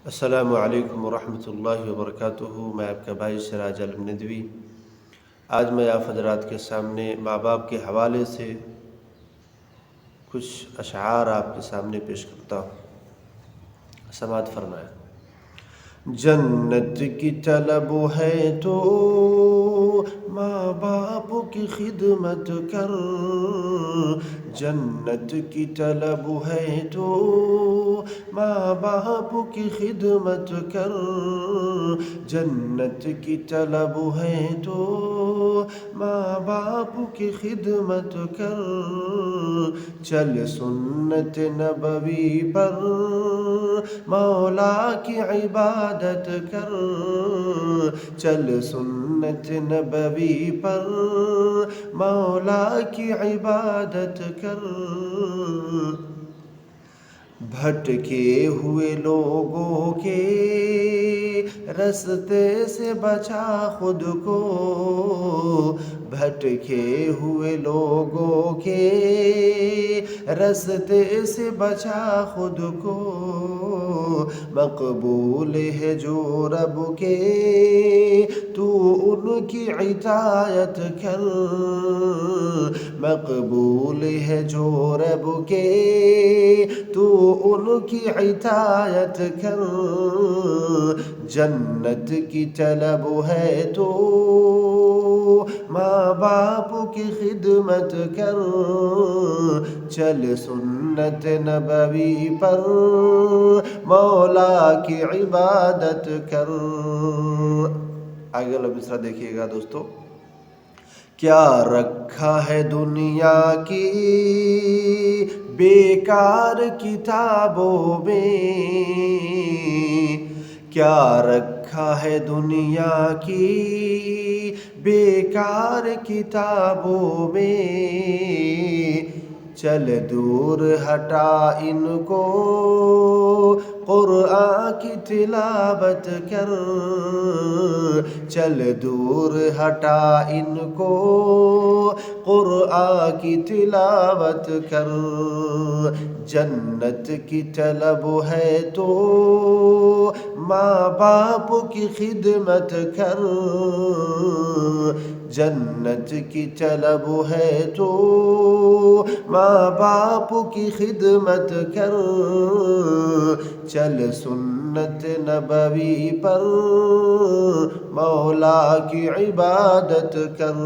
السلام علیکم ورحمۃ اللہ وبرکاتہ۔ میں آپ کا بھائی سراج عالم ندوی آج میں آپ حضرات کے سامنے ماں باپ کے حوالے سے کچھ اشعار آپ کے سامنے پیش کرتا ہوں، سماعت فرمائیں۔ جنت کی طلب ہے تو ماں باپ کی خدمت کر، جنت کی طلب ہے تو ماں باپ کی خدمت کر، جنت کی طلب ہے تو ماں باپ کی خدمت کر، چل سنت نبوی پر مولا کی عبادت کر، چل سنت نبوی پر مولا کی عبادت کر، بھٹکے ہوئے لوگوں کے رستے سے بچا خود کو، بھٹکے ہوئے لوگوں کے رستے سے بچا خود کو، مقبول ہے جو رب کے تو ان کی اطاعت کر، مقبول ہے جو رب کے تو ان کی اطاعت کر، جنت کی طلب ہے تو ماں باپ کی خدمت کر، چل سنت نبوی پر مولا کی عبادت کر۔ آگے والا مصرع دیکھیے گا دوستو۔ کیا رکھا ہے دنیا کی بیکار کتابوں میں، کیا رکھا ہے دنیا کی بیکار کتابوں میں، چل دور ہٹا ان کو قرآن کی تلاوت کر، چل دور ہٹا ان کو قرآن کی تلاوت کر، جنت کی طلب ہے تو ماں باپ کی خدمت کر، جنت کی طلب ہے تو ماں باپ کی خدمت کر، چل سنت نبوی پر مولا کی عبادت کر۔